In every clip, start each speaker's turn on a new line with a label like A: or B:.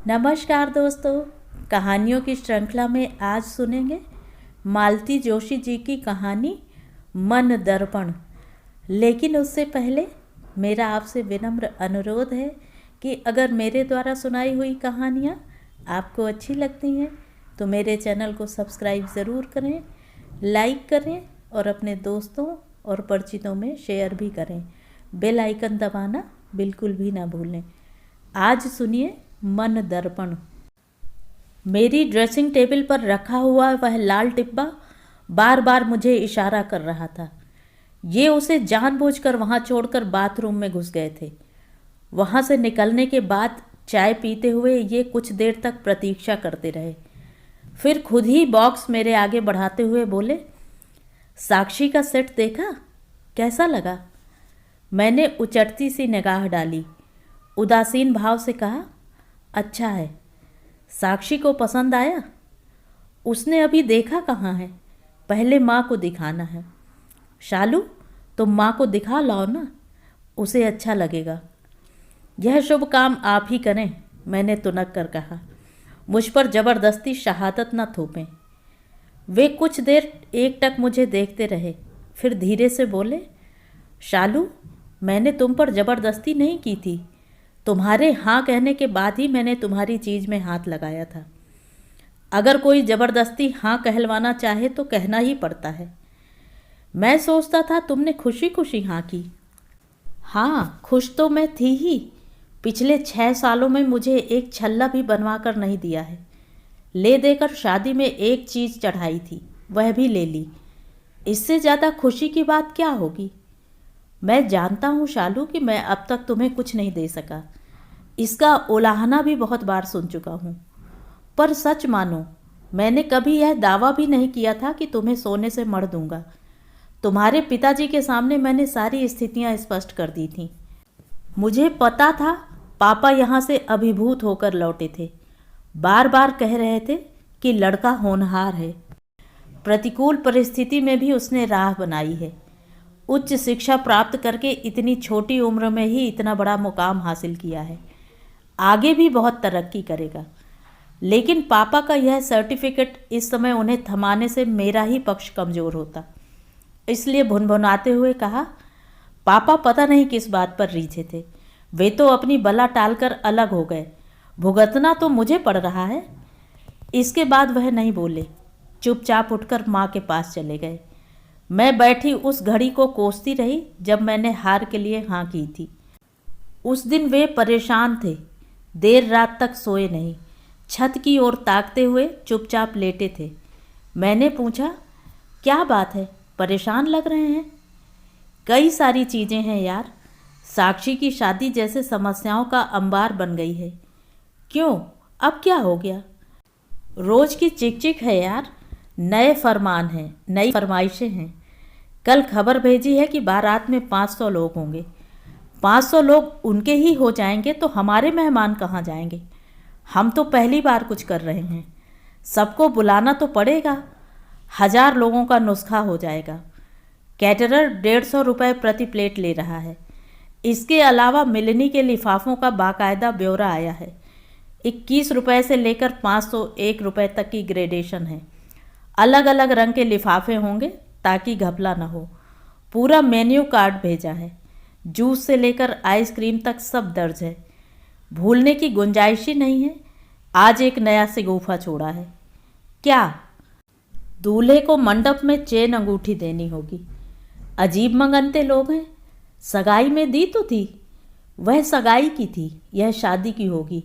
A: नमस्कार दोस्तों, कहानियों की श्रृंखला में आज सुनेंगे मालती जोशी जी की कहानी मन दर्पण। लेकिन उससे पहले मेरा आपसे विनम्र अनुरोध है कि अगर मेरे द्वारा सुनाई हुई कहानियाँ आपको अच्छी लगती हैं तो मेरे चैनल को सब्सक्राइब ज़रूर करें, लाइक करें और अपने दोस्तों और परिचितों में शेयर भी करें। बेल आइकन दबाना बिल्कुल भी ना भूलें। आज सुनिए मन दर्पण। मेरी ड्रेसिंग टेबल पर रखा हुआ वह लाल डिब्बा बार बार मुझे इशारा कर रहा था। ये उसे जानबूझकर वहाँ छोड़कर बाथरूम में घुस गए थे। वहाँ से निकलने के बाद चाय पीते हुए ये कुछ देर तक प्रतीक्षा करते रहे। फिर खुद ही बॉक्स मेरे आगे बढ़ाते हुए बोले, साक्षी का सेट देखा, कैसा लगा? मैंने उचटती सी निगाह डाली, उदासीन भाव से कहा, अच्छा है। साक्षी को पसंद आया? उसने अभी देखा कहाँ है, पहले माँ को दिखाना है। शालू, तुम माँ को दिखा लाओ ना, उसे अच्छा लगेगा। यह शुभ काम आप ही करें, मैंने तुनक कर कहा। मुझ पर जबरदस्ती शहादत न थोपें। वे कुछ देर एकटक मुझे देखते रहे, फिर धीरे से बोले, शालू, मैंने तुम पर जबरदस्ती नहीं की थी। तुम्हारे हाँ कहने के बाद ही मैंने तुम्हारी चीज़ में हाथ लगाया था। अगर कोई ज़बरदस्ती हाँ कहलवाना चाहे तो कहना ही पड़ता है। मैं सोचता था तुमने खुशी खुशी हाँ की। हाँ, खुश तो मैं थी ही। पिछले 6 सालों में मुझे एक छल्ला भी बनवा कर नहीं दिया है। ले देकर शादी में एक चीज़ चढ़ाई थी, वह भी ले ली। इससे ज़्यादा खुशी की बात क्या होगी? मैं जानता हूँ शालू कि मैं अब तक तुम्हें कुछ नहीं दे सका। इसका उलाहना भी बहुत बार सुन चुका हूँ। पर सच मानो, मैंने कभी यह दावा भी नहीं किया था कि तुम्हें सोने से मढ़ दूंगा। तुम्हारे पिताजी के सामने मैंने सारी स्थितियाँ स्पष्ट कर दी थीं। मुझे पता था पापा यहाँ से अभिभूत होकर लौटे थे। बार बार कह रहे थे कि लड़का होनहार है। प्रतिकूल परिस्थिति में भी उसने राह बनाई है। उच्च शिक्षा प्राप्त करके इतनी छोटी उम्र में ही इतना बड़ा मुकाम हासिल किया है। आगे भी बहुत तरक्की करेगा। लेकिन पापा का यह सर्टिफिकेट इस समय उन्हें थमाने से मेरा ही पक्ष कमज़ोर होता। इसलिए भुनभुनाते हुए कहा, पापा पता नहीं किस बात पर रीझे थे। वे तो अपनी बला टालकर अलग हो गए। भुगतना तो मुझे पड़ रहा है। इसके बाद वह नहीं बोले, चुपचाप उठकर माँ के पास चले गए। मैं बैठी उस घड़ी को कोसती रही जब मैंने हार के लिए हाँ की थी। उस दिन वे परेशान थे, देर रात तक सोए नहीं, छत की ओर ताकते हुए चुपचाप लेटे थे। मैंने पूछा, क्या बात है, परेशान लग रहे हैं? कई सारी चीज़ें हैं यार। साक्षी की शादी जैसे समस्याओं का अंबार बन गई है। क्यों, अब क्या हो गया? रोज की चिक चिक है यार। नए फरमान हैं, नई फरमाइशें हैं। कल खबर भेजी है कि बारात में 500 लोग होंगे। 500 लोग उनके ही हो जाएंगे तो हमारे मेहमान कहाँ जाएंगे? हम तो पहली बार कुछ कर रहे हैं। सबको बुलाना तो पड़ेगा। 1000 लोगों का नुस्खा हो जाएगा। कैटरर 150 रुपये प्रति प्लेट ले रहा है। इसके अलावा मिलनी के लिफाफों का बाकायदा ब्यौरा आया है। 21 रुपये से लेकर 501 रुपये तक की ग्रेडेशन है। अलग अलग रंग के लिफाफे होंगे ताकि घपला न हो। पूरा मेन्यू कार्ड भेजा है। जूस से लेकर आइसक्रीम तक सब दर्ज है। भूलने की गुंजाइश ही नहीं है। आज एक नया सिगूफा छोड़ा है। क्या? दूल्हे को मंडप में चेन अंगूठी देनी होगी। अजीब मंगनते लोग हैं। सगाई में दी तो थी। वह सगाई की थी, यह शादी की होगी।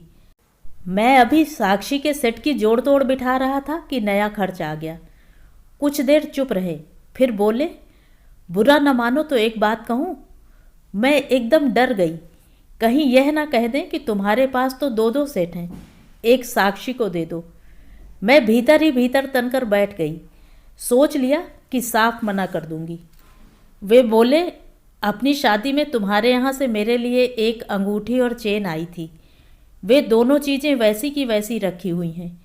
A: मैं अभी साक्षी के सेट की जोड़ तोड़ बिठा रहा था कि नया खर्च आ गया। कुछ देर चुप रहे, फिर बोले, बुरा न मानो तो एक बात कहूँ? मैं एकदम डर गई, कहीं यह ना कह दें कि तुम्हारे पास तो 2-2 सेट हैं, एक साक्षी को दे दो। मैं भीतर ही भीतर तनकर बैठ गई। सोच लिया कि साफ मना कर दूंगी। वे बोले, अपनी शादी में तुम्हारे यहाँ से मेरे लिए एक अंगूठी और चेन आई थी। वे दोनों चीज़ें वैसी की वैसी रखी हुई हैं,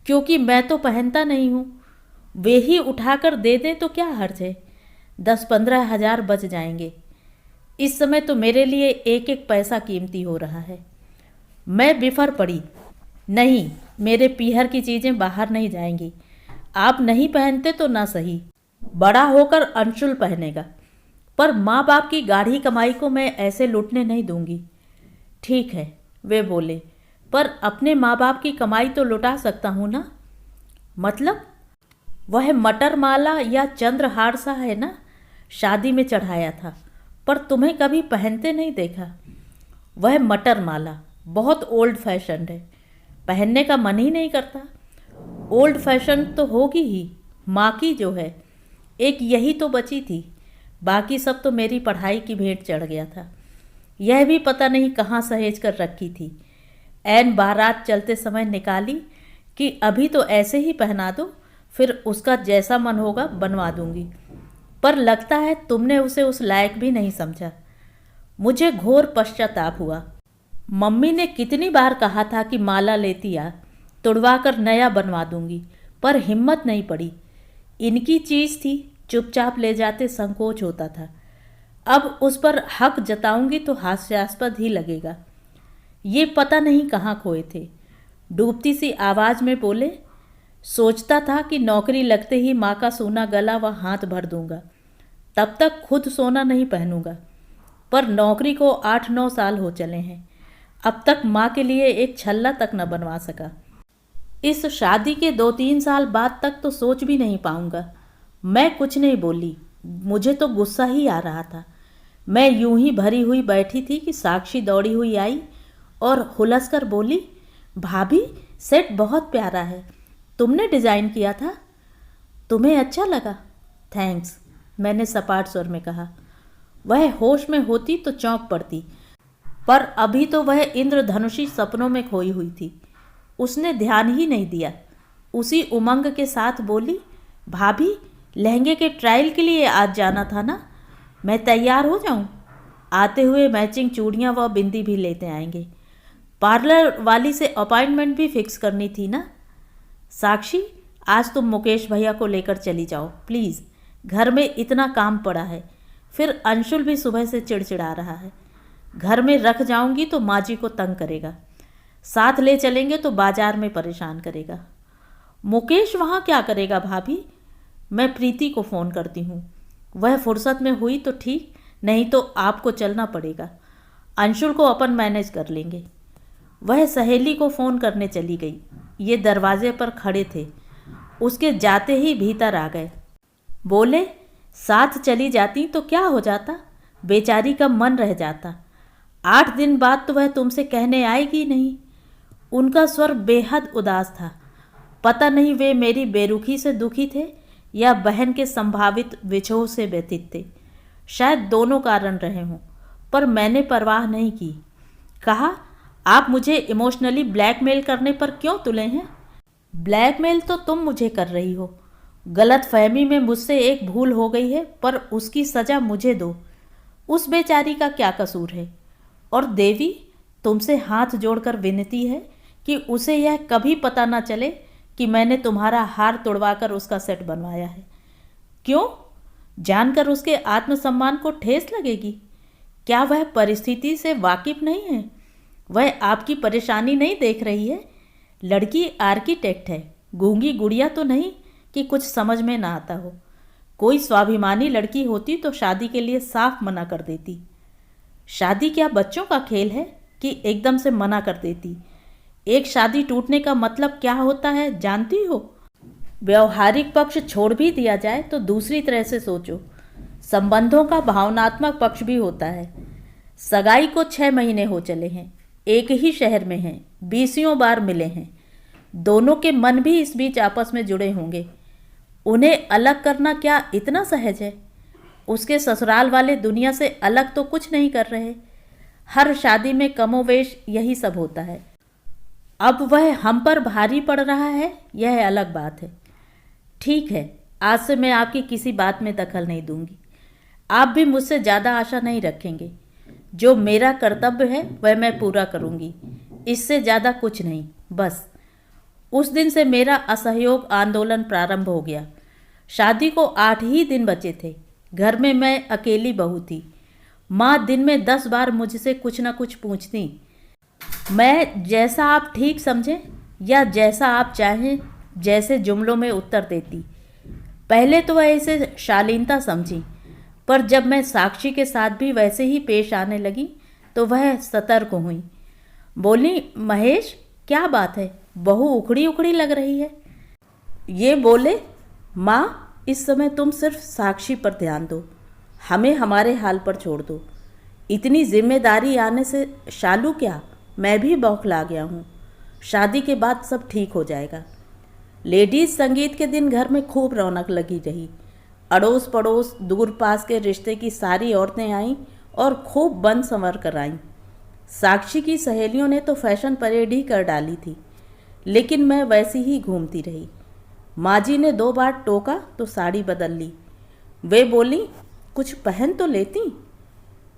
A: क्योंकि मैं तो पहनता नहीं हूँ। वे ही उठाकर दे दें तो क्या हर्ज है? 10-15 हज़ार बच जाएंगे। इस समय तो मेरे लिए एक एक पैसा कीमती हो रहा है। मैं बिफर पड़ी। नहीं, मेरे पीहर की चीज़ें बाहर नहीं जाएंगी। आप नहीं पहनते तो ना सही, बड़ा होकर अंशुल पहनेगा, पर माँ बाप की गाढ़ी कमाई को मैं ऐसे लूटने नहीं दूंगी। ठीक है, वे बोले, पर अपने माँ बाप की कमाई तो लुटा सकता हूँ ना। मतलब? वह मटर माला या चंद्रहार सा है ना, शादी में चढ़ाया था, पर तुम्हें कभी पहनते नहीं देखा। वह मटर माला बहुत ओल्ड फैशन है, पहनने का मन ही नहीं करता। ओल्ड फैशन तो होगी ही, माँ की जो है, एक यही तो बची थी, बाकी सब तो मेरी पढ़ाई की भेंट चढ़ गया था। यह भी पता नहीं कहाँ सहेज कर रखी थी, ऐन बारात चलते समय निकाली कि अभी तो ऐसे ही पहना दो, फिर उसका जैसा मन होगा बनवा दूंगी। पर लगता है तुमने उसे उस लायक भी नहीं समझा। मुझे घोर पश्चाताप हुआ। मम्मी ने कितनी बार कहा था कि माला लेती आ, तुड़वा कर नया बनवा दूंगी, पर हिम्मत नहीं पड़ी। इनकी चीज़ थी, चुपचाप ले जाते संकोच होता था। अब उस पर हक जताऊंगी तो हास्यास्पद ही लगेगा। ये पता नहीं कहाँ खोए थे। डूबती सी आवाज़ में बोले, सोचता था कि नौकरी लगते ही माँ का सोना गला व हाथ भर दूंगा, तब तक खुद सोना नहीं पहनूंगा। पर नौकरी को 8-9 साल हो चले हैं, अब तक माँ के लिए एक छल्ला तक न बनवा सका। इस शादी के 2-3 साल बाद तक तो सोच भी नहीं पाऊंगा। मैं कुछ नहीं बोली, मुझे तो गुस्सा ही आ रहा था। मैं यूं ही भरी हुई बैठी थी कि साक्षी दौड़ी हुई आई और हुलस कर बोली, भाभी सेट बहुत प्यारा है, तुमने डिज़ाइन किया था? तुम्हें अच्छा लगा? थैंक्स, मैंने सपाट स्वर में कहा। वह होश में होती तो चौंक पड़ती, पर अभी तो वह इंद्रधनुषी सपनों में खोई हुई थी। उसने ध्यान ही नहीं दिया। उसी उमंग के साथ बोली, भाभी लहंगे के ट्रायल के लिए आज जाना था ना, मैं तैयार हो जाऊं? आते हुए मैचिंग चूड़ियाँ व बिंदी भी लेते आएंगे। पार्लर वाली से अपॉइंटमेंट भी फिक्स करनी थी ना। साक्षी, आज तुम मुकेश भैया को लेकर चली जाओ प्लीज़, घर में इतना काम पड़ा है। फिर अंशुल भी सुबह से चिड़चिड़ा रहा है। घर में रख जाऊंगी तो माँ जी को तंग करेगा, साथ ले चलेंगे तो बाजार में परेशान करेगा। मुकेश वहाँ क्या करेगा भाभी? मैं प्रीति को फ़ोन करती हूँ, वह फुर्सत में हुई तो ठीक, नहीं तो आपको चलना पड़ेगा। अंशुल को अपन मैनेज कर लेंगे। वह सहेली को फ़ोन करने चली गई। ये दरवाजे पर खड़े थे, उसके जाते ही भीतर आ गए। बोले, साथ चली जाती तो क्या हो जाता, बेचारी का मन रह जाता। 8 दिन बाद तो वह तुमसे कहने आएगी नहीं। उनका स्वर बेहद उदास था। पता नहीं वे मेरी बेरुखी से दुखी थे या बहन के संभावित विछोह से व्यथित थे। शायद दोनों कारण रहे हों, पर मैंने परवाह नहीं की। कहा, आप मुझे इमोशनली ब्लैकमेल करने पर क्यों तुले हैं? ब्लैकमेल तो तुम मुझे कर रही हो। गलत फहमी में मुझसे एक भूल हो गई है, पर उसकी सज़ा मुझे दो। उस बेचारी का क्या कसूर है? और देवी, तुमसे हाथ जोड़कर विनती है कि उसे यह कभी पता ना चले कि मैंने तुम्हारा हार तोड़वाकर उसका सेट बनवाया है। क्यों? जानकर उसके आत्मसम्मान को ठेस लगेगी? क्या वह परिस्थिति से वाकिफ नहीं है? वह आपकी परेशानी नहीं देख रही है? लड़की आर्किटेक्ट है, गूंगी गुड़िया तो नहीं कि कुछ समझ में ना आता हो। कोई स्वाभिमानी लड़की होती तो शादी के लिए साफ मना कर देती। शादी क्या बच्चों का खेल है कि एकदम से मना कर देती? एक शादी टूटने का मतलब क्या होता है जानती हो? व्यवहारिक पक्ष छोड़ भी दिया जाए तो दूसरी तरह से सोचो, संबंधों का भावनात्मक पक्ष भी होता है। सगाई को 6 महीने हो चले हैं, एक ही शहर में हैं, 20 बार मिले हैं। दोनों के मन भी इस बीच आपस में जुड़े होंगे। उन्हें अलग करना क्या इतना सहज है? उसके ससुराल वाले दुनिया से अलग तो कुछ नहीं कर रहे। हर शादी में कमोवेश यही सब होता है। अब वह हम पर भारी पड़ रहा है, यह अलग बात है। ठीक है, आज से मैं आपकी किसी बात में दखल नहीं दूंगी। आप भी मुझसे ज़्यादा आशा नहीं रखेंगे। जो मेरा कर्तव्य है वह मैं पूरा करूंगी, इससे ज़्यादा कुछ नहीं। बस उस दिन से मेरा असहयोग आंदोलन प्रारंभ हो गया। शादी को 8 ही दिन बचे थे। घर में मैं अकेली बहू थी। माँ दिन में 10 बार मुझसे कुछ न कुछ पूछती। मैं जैसा आप ठीक समझें या जैसा आप चाहें जैसे जुमलों में उत्तर देती। पहले तो वह इसे शालीनता समझी, पर जब मैं साक्षी के साथ भी वैसे ही पेश आने लगी तो वह सतर्क हुई। बोली, महेश क्या बात है, बहू उखड़ी उखड़ी लग रही है। ये बोले, माँ इस समय तुम सिर्फ साक्षी पर ध्यान दो, हमें हमारे हाल पर छोड़ दो। इतनी जिम्मेदारी आने से शालू क्या, मैं भी बौखला गया हूँ। शादी के बाद सब ठीक हो जाएगा। लेडीज संगीत के दिन घर में खूब रौनक लगी रही। अड़ोस पड़ोस दूर पास के रिश्ते की सारी औरतें आईं और खूब बन संवर कर आईं। साक्षी की सहेलियों ने तो फैशन परेड ही कर डाली थी, लेकिन मैं वैसी ही घूमती रही। माँ जी ने 2 बार टोका तो साड़ी बदल ली। वे बोली, कुछ पहन तो लेती।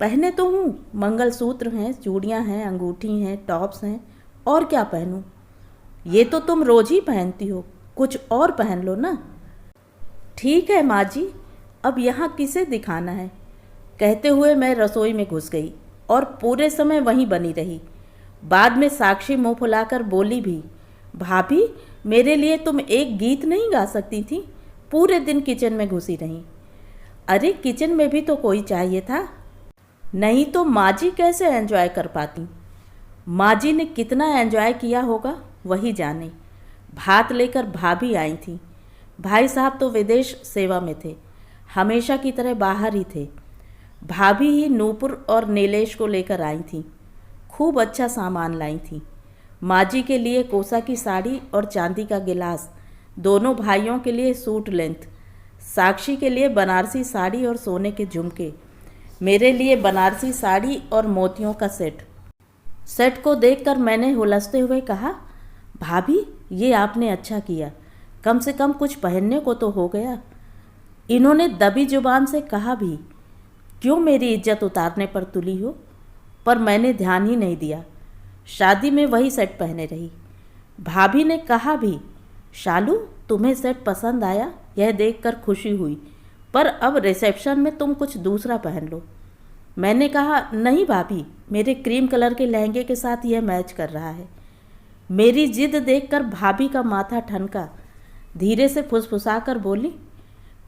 A: पहने तो हूँ, मंगलसूत्र हैं, चूड़ियाँ हैं, अंगूठी हैं, टॉप्स हैं, और क्या पहनूँ। ये तो तुम रोज ही पहनती हो, कुछ और पहन लो ना। ठीक है माँ जी, अब यहाँ किसे दिखाना है। कहते हुए मैं रसोई में घुस गई और पूरे समय वहीं बनी रही। बाद में साक्षी मुँह फुलाकर बोली भी, भाभी मेरे लिए तुम एक गीत नहीं गा सकती थी, पूरे दिन किचन में घुसी रही। अरे किचन में भी तो कोई चाहिए था, नहीं तो माँ जी कैसे एंजॉय कर पाती। माँ जी ने कितना एंजॉय किया होगा वही जाने। भात लेकर भाभी आई थी। भाई साहब तो विदेश सेवा में थे, हमेशा की तरह बाहर ही थे। भाभी ही नूपुर और नीलेश को लेकर आई थी। खूब अच्छा सामान लाई थी। माँ जी के लिए कोसा की साड़ी और चांदी का गिलास, दोनों भाइयों के लिए सूट लेंथ, साक्षी के लिए बनारसी साड़ी और सोने के झुमके, मेरे लिए बनारसी साड़ी और मोतियों का सेट। सेट को देखकर मैंने हुलसते हुए कहा, भाभी ये आपने अच्छा किया, कम से कम कुछ पहनने को तो हो गया। इन्होंने दबी जुबान से कहा भी, क्यों मेरी इज्जत उतारने पर तुली हो, पर मैंने ध्यान ही नहीं दिया। शादी में वही सेट पहने रही। भाभी ने कहा भी, शालू तुम्हें सेट पसंद आया, यह देखकर खुशी हुई, पर अब रिसेप्शन में तुम कुछ दूसरा पहन लो। मैंने कहा, नहीं भाभी, मेरे क्रीम कलर के लहंगे के साथ यह मैच कर रहा है। मेरी जिद देखकर भाभी का माथा ठनका। धीरे से फुसफुसाकर बोली,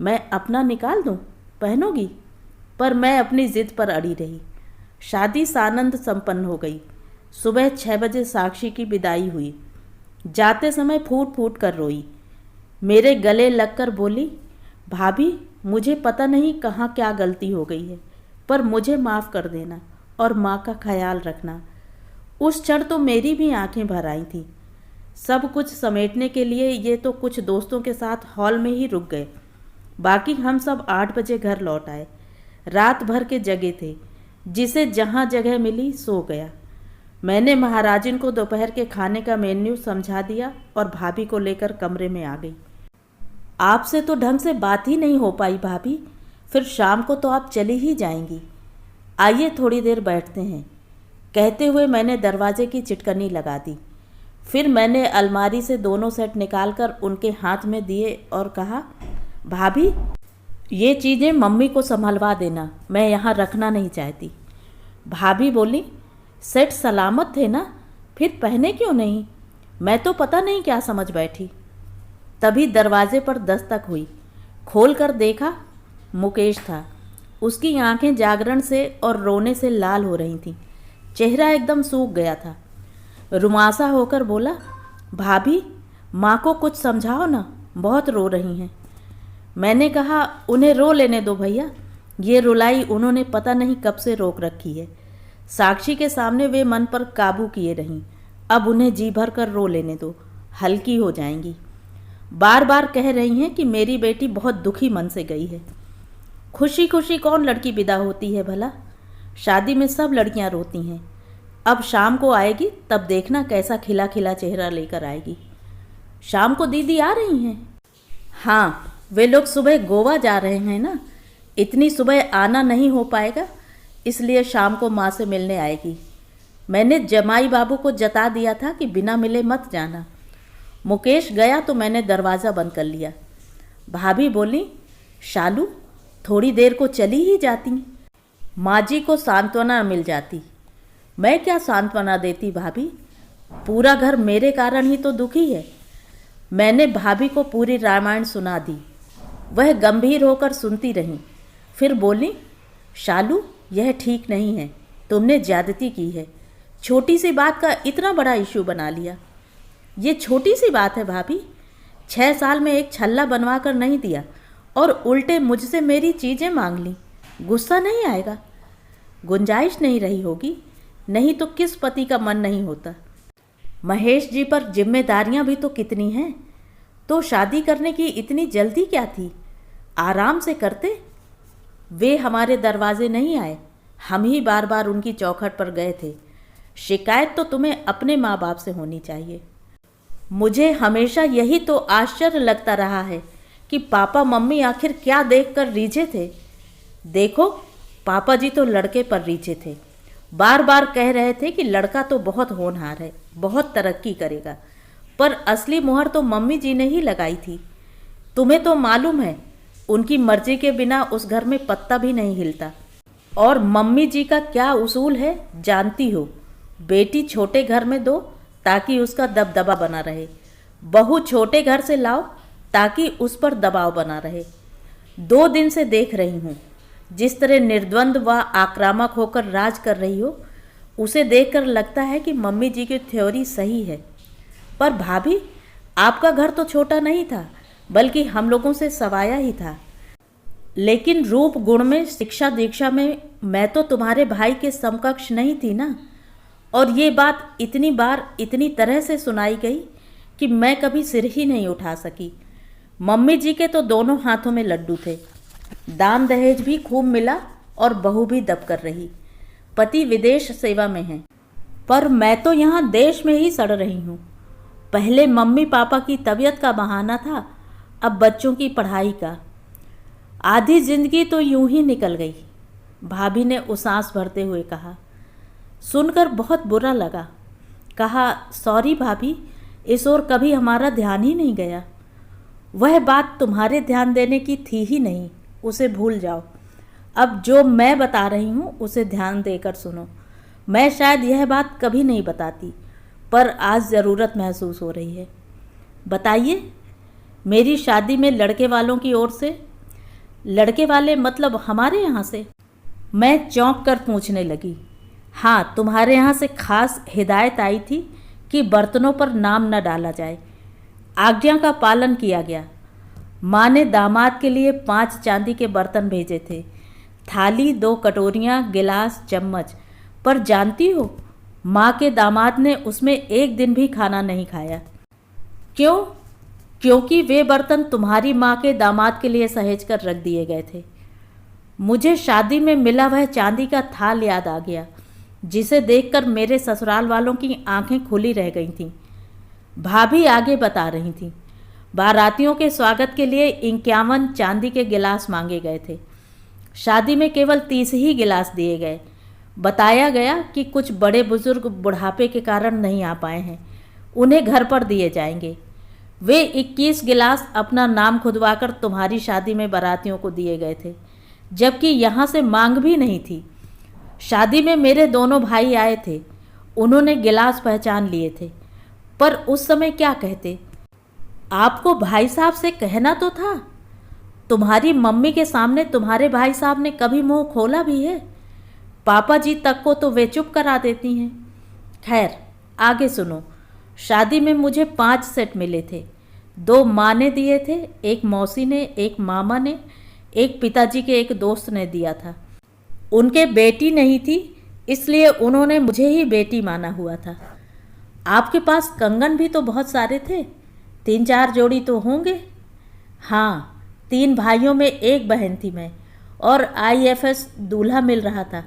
A: मैं अपना निकाल दूं, पहनोगी। पर मैं अपनी जिद पर अड़ी रही। शादी सानंद संपन्न हो गई। सुबह 6 बजे साक्षी की विदाई हुई। जाते समय फूट फूट कर रोई। मेरे गले लगकर बोली, भाभी मुझे पता नहीं कहाँ क्या गलती हो गई है, पर मुझे माफ़ कर देना और माँ का ख्याल रखना। उस क्षण तो मेरी भी आंखें भर आई थीं। सब कुछ समेटने के लिए ये तो कुछ दोस्तों के साथ हॉल में ही रुक गए। बाकी हम सब 8 बजे घर लौट आए। रात भर के जगे थे, जिसे जहाँ जगह मिली सो गया। मैंने महाराजिन को दोपहर के खाने का मेन्यू समझा दिया और भाभी को लेकर कमरे में आ गई। आपसे तो ढंग से बात ही नहीं हो पाई भाभी, फिर शाम को तो आप चली ही जाएंगी। आइए थोड़ी देर बैठते हैं। कहते हुए मैंने दरवाजे की चिटकनी लगा दी। फिर मैंने अलमारी से दोनों सेट निकालकर उनके हाथ में दिए और कहा, भाभी ये चीज़ें मम्मी को संभलवा देना, मैं यहाँ रखना नहीं चाहती। भाभी बोली, सेट सलामत थे ना, फिर पहने क्यों नहीं। मैं तो पता नहीं क्या समझ बैठी। तभी दरवाजे पर दस्तक हुई। खोल कर देखा, मुकेश था। उसकी आंखें जागरण से और रोने से लाल हो रही थीं। चेहरा एकदम सूख गया था। रुमासा होकर बोला, भाभी माँ को कुछ समझाओ ना, बहुत रो रही हैं। मैंने कहा, उन्हें रो लेने दो भैया, ये रुलाई उन्होंने पता नहीं कब से रोक रखी है। साक्षी के सामने वे मन पर काबू किए रहीं, अब उन्हें जी भर कर रो लेने दो, हल्की हो जाएंगी। बार बार कह रही हैं कि मेरी बेटी बहुत दुखी मन से गई है। खुशी खुशी कौन लड़की विदा होती है भला, शादी में सब लड़कियां रोती हैं। अब शाम को आएगी तब देखना कैसा खिला खिला चेहरा लेकर आएगी। शाम को दीदी आ रही हैं? हाँ, वे लोग सुबह गोवा जा रहे हैं ना, इतनी सुबह आना नहीं हो पाएगा, इसलिए शाम को माँ से मिलने आएगी। मैंने जमाई बाबू को जता दिया था कि बिना मिले मत जाना। मुकेश गया तो मैंने दरवाज़ा बंद कर लिया। भाभी बोली, शालू थोड़ी देर को चली ही जाती, माँ जी को सांत्वना मिल जाती। मैं क्या सांत्वना देती भाभी, पूरा घर मेरे कारण ही तो दुखी है। मैंने भाभी को पूरी रामायण सुना दी। वह गंभीर होकर सुनती रहीं, फिर बोली, शालू यह ठीक नहीं है, तुमने ज्यादती की है। छोटी सी बात का इतना बड़ा इशू बना लिया। ये छोटी सी बात है भाभी, 6 साल में एक छल्ला बनवा कर नहीं दिया और उल्टे मुझसे मेरी चीज़ें मांग ली। गुस्सा नहीं आएगा? गुंजाइश नहीं रही होगी, नहीं तो किस पति का मन नहीं होता। महेश जी पर जिम्मेदारियां भी तो कितनी हैं, तो शादी करने की इतनी जल्दी क्या थी? आराम से करते। वे हमारे दरवाजे नहीं आए, हम ही बार बार उनकी चौखट पर गए थे। शिकायत तो तुम्हें अपने माँ बाप से होनी चाहिए। मुझे हमेशा यही तो आश्चर्य लगता रहा है कि पापा मम्मी आखिर क्या देखकर रीझे थे। देखो, पापा जी तो लड़के पर रीझे थे। बार बार कह रहे थे कि लड़का तो बहुत होनहार है, बहुत तरक्की करेगा, पर असली मुहर तो मम्मी जी ने ही लगाई थी। तुम्हें तो मालूम है, उनकी मर्जी के बिना उस घर में पत्ता भी नहीं हिलता। और मम्मी जी का क्या उसूल है जानती हो? बेटी छोटे घर में दो ताकि उसका दबदबा बना रहे, बहू छोटे घर से लाओ ताकि उस पर दबाव बना रहे। 2 दिन से देख रही हूँ, जिस तरह निर्द्वंद व आक्रामक होकर राज कर रही हो, उसे देखकर लगता है कि मम्मी जी की थ्योरी सही है। पर भाभी, आपका घर तो छोटा नहीं था, बल्कि हम लोगों से सवाया ही था। लेकिन रूप गुण में, शिक्षा दीक्षा में मैं तो तुम्हारे भाई के समकक्ष नहीं थी ना। और ये बात इतनी बार इतनी तरह से सुनाई गई कि मैं कभी सिर ही नहीं उठा सकी। मम्मी जी के तो दोनों हाथों में लड्डू थे। दान दहेज भी खूब मिला और बहू भी दब कर रही। पति विदेश सेवा में है, पर मैं तो यहाँ देश में ही सड़ रही हूँ। पहले मम्मी पापा की तबीयत का बहाना था, अब बच्चों की पढ़ाई का। आधी जिंदगी तो यूं ही निकल गई, भाभी ने उसास भरते हुए कहा। सुनकर बहुत बुरा लगा। कहा, सॉरी भाभी, इस ओर कभी हमारा ध्यान ही नहीं गया। वह बात तुम्हारे ध्यान देने की थी ही नहीं, उसे भूल जाओ। अब जो मैं बता रही हूँ उसे ध्यान देकर सुनो। मैं शायद यह बात कभी नहीं बताती, पर आज ज़रूरत महसूस हो रही है। बताइए, मेरी शादी में लड़के वालों की ओर से? लड़के वाले मतलब हमारे यहाँ से? मैं चौंक कर पूछने लगी। हाँ, तुम्हारे यहाँ से खास हिदायत आई थी कि बर्तनों पर नाम न डाला जाए। आज्ञा का पालन किया गया। माँ ने दामाद के लिए 5 चांदी के बर्तन भेजे थे, थाली, 2 कटोरियाँ, गिलास, चम्मच। पर जानती हो, माँ के दामाद ने उसमें एक दिन भी खाना नहीं खाया। क्यों? क्योंकि वे बर्तन तुम्हारी माँ के दामाद के लिए सहेज कर रख दिए गए थे। मुझे शादी में मिला वह चांदी का थाल याद आ गया, जिसे देखकर मेरे ससुराल वालों की आंखें खुली रह गई थीं। भाभी आगे बता रही थीं, बारातियों के स्वागत के लिए 51 चांदी के गिलास मांगे गए थे। शादी में केवल 30 ही गिलास दिए गए। बताया गया कि कुछ बड़े बुजुर्ग बुढ़ापे के कारण नहीं आ पाए हैं, उन्हें घर पर दिए जाएंगे। वे 21 गिलास अपना नाम खुदवाकर तुम्हारी शादी में बारातियों को दिए गए थे, जबकि यहाँ से मांग भी नहीं थी। शादी में मेरे दोनों भाई आए थे, उन्होंने गिलास पहचान लिए थे, पर उस समय क्या कहते? आपको भाई साहब से कहना तो था। तुम्हारी मम्मी के सामने तुम्हारे भाई साहब ने कभी मुंह खोला भी है? पापा जी तक को तो वे चुप करा देती हैं। खैर, आगे सुनो। शादी में मुझे 5 सेट मिले थे। 2 माँ ने दिए थे, एक मौसी ने, एक मामा ने, एक पिताजी के एक दोस्त ने दिया था। उनके बेटी नहीं थी, इसलिए उन्होंने मुझे ही बेटी माना हुआ था। आपके पास कंगन भी तो बहुत सारे थे, 3-4 जोड़ी तो होंगे। हाँ, 3 भाइयों में 1 बहन थी मैं, और IFS दूल्हा मिल रहा था।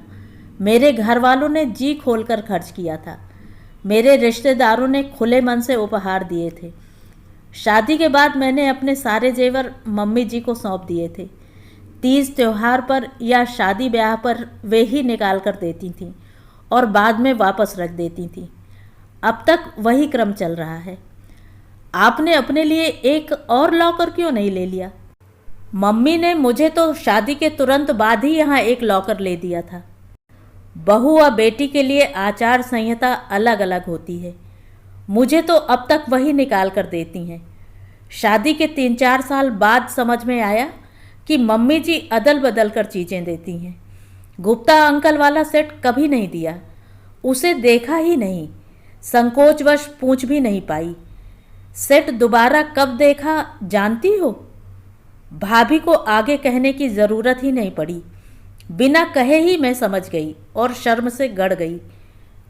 A: मेरे घर वालों ने जी खोलकर खर्च किया था। मेरे रिश्तेदारों ने खुले मन से उपहार दिए थे। शादी के बाद मैंने अपने सारे जेवर मम्मी जी को सौंप दिए थे। तीज त्यौहार पर या शादी ब्याह पर वे ही निकाल कर देती थीं और बाद में वापस रख देती थीं। अब तक वही क्रम चल रहा है। आपने अपने लिए एक और लॉकर क्यों नहीं ले लिया? मम्मी ने मुझे तो शादी के तुरंत बाद ही यहाँ एक लॉकर ले दिया था। बहू व बेटी के लिए आचार संहिता अलग अलग होती है। मुझे तो अब तक वही निकाल कर देती हैं। शादी के 3-4 साल बाद समझ में आया कि मम्मी जी अदल बदल कर चीज़ें देती हैं। गुप्ता अंकल वाला सेट कभी नहीं दिया, उसे देखा ही नहीं, संकोचवश पूछ भी नहीं पाई। सेट दोबारा कब देखा जानती हो? भाभी को आगे कहने की ज़रूरत ही नहीं पड़ी, बिना कहे ही मैं समझ गई और शर्म से गड़ गई।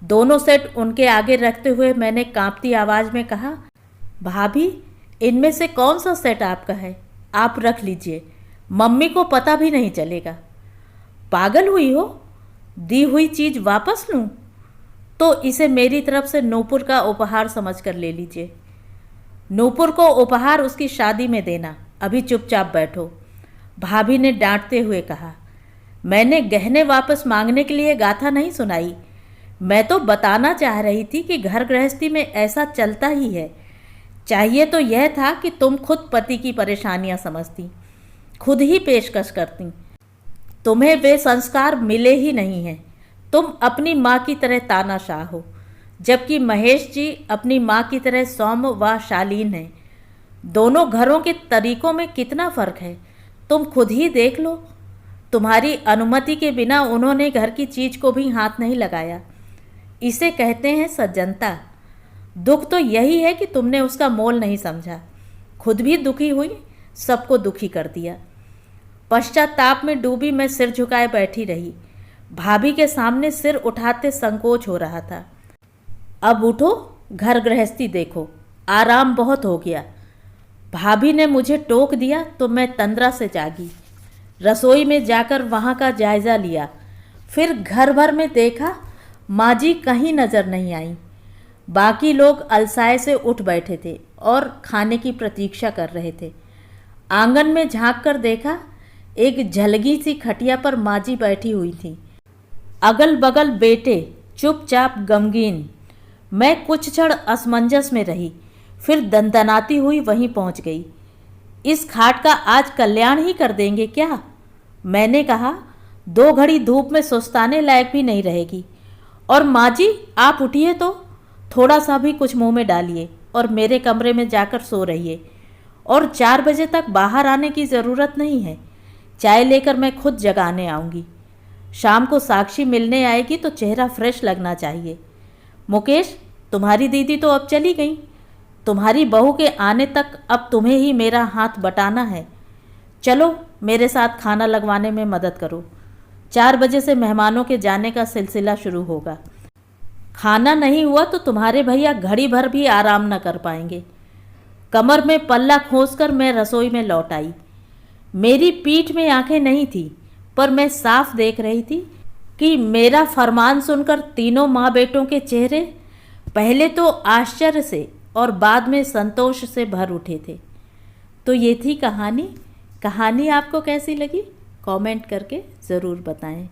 A: दोनों सेट उनके आगे रखते हुए मैंने कांपती आवाज़ में कहा, भाभी इनमें से कौन सा सेट आपका है? आप रख लीजिए, मम्मी को पता भी नहीं चलेगा। पागल हुई हो? दी हुई चीज़ वापस लूँ? तो इसे मेरी तरफ से नूपुर का उपहार समझकर ले लीजिए। नूपुर को उपहार उसकी शादी में देना, अभी चुपचाप बैठो, भाभी ने डांटते हुए कहा। मैंने गहने वापस मांगने के लिए गाथा नहीं सुनाई, मैं तो बताना चाह रही थी कि घर गृहस्थी में ऐसा चलता ही है। चाहिए तो यह था कि तुम खुद पति की परेशानियां समझती, खुद ही पेशकश करती। तुम्हें वे संस्कार मिले ही नहीं हैं। तुम अपनी माँ की तरह तानाशाह हो, जबकि महेश जी अपनी माँ की तरह सौम्य व शालीन हैं। दोनों घरों के तरीकों में कितना फ़र्क है, तुम खुद ही देख लो। तुम्हारी अनुमति के बिना उन्होंने घर की चीज़ को भी हाथ नहीं लगाया। इसे कहते हैं सज्जनता। दुख तो यही है कि तुमने उसका मोल नहीं समझा, खुद भी दुखी हुई, सबको दुखी कर दिया। पश्चाताप में डूबी मैं सिर झुकाए बैठी रही। भाभी के सामने सिर उठाते संकोच हो रहा था। अब उठो, घर गृहस्थी देखो, आराम बहुत हो गया। भाभी ने मुझे टोक दिया तो मैं तंद्रा से जागी। रसोई में जाकर वहाँ का जायज़ा लिया, फिर घर भर में देखा, माँ जी कहीं नज़र नहीं आई। बाकी लोग अलसाए से उठ बैठे थे और खाने की प्रतीक्षा कर रहे थे। आंगन में झांक कर देखा, एक झलगी सी खटिया पर माँ जी बैठी हुई थी, अगल बगल बेटे चुपचाप गमगीन। मैं कुछ क्षण असमंजस में रही, फिर दंदनाती हुई वहीं पहुंच गई। इस खाट का आज कल्याण ही कर देंगे क्या? मैंने कहा, 2 घड़ी धूप में सुस्ताने लायक भी नहीं रहेगी। और माँ जी आप उठिए तो, थोड़ा सा भी कुछ मुंह में डालिए और मेरे कमरे में जाकर सो रहिए। और 4 बजे तक बाहर आने की ज़रूरत नहीं है, चाय लेकर मैं खुद जगाने आऊँगी। शाम को साक्षी मिलने आएगी तो चेहरा फ्रेश लगना चाहिए। मुकेश, तुम्हारी दीदी तो अब चली गई, तुम्हारी बहू के आने तक अब तुम्हें ही मेरा हाथ बटाना है। चलो मेरे साथ खाना लगवाने में मदद करो, 4 बजे से मेहमानों के जाने का सिलसिला शुरू होगा। खाना नहीं हुआ तो तुम्हारे भैया घड़ी भर भी आराम न कर पाएंगे। कमर में पल्ला खोसकर मैं रसोई में लौट आई। मेरी पीठ में आंखें नहीं थी, पर मैं साफ देख रही थी कि मेरा फरमान सुनकर तीनों माँ बेटों के चेहरे पहले तो आश्चर्य से और बाद में संतोष से भर उठे थे। तो ये थी कहानी। कहानी आपको कैसी लगी कमेंट करके ज़रूर बताएं।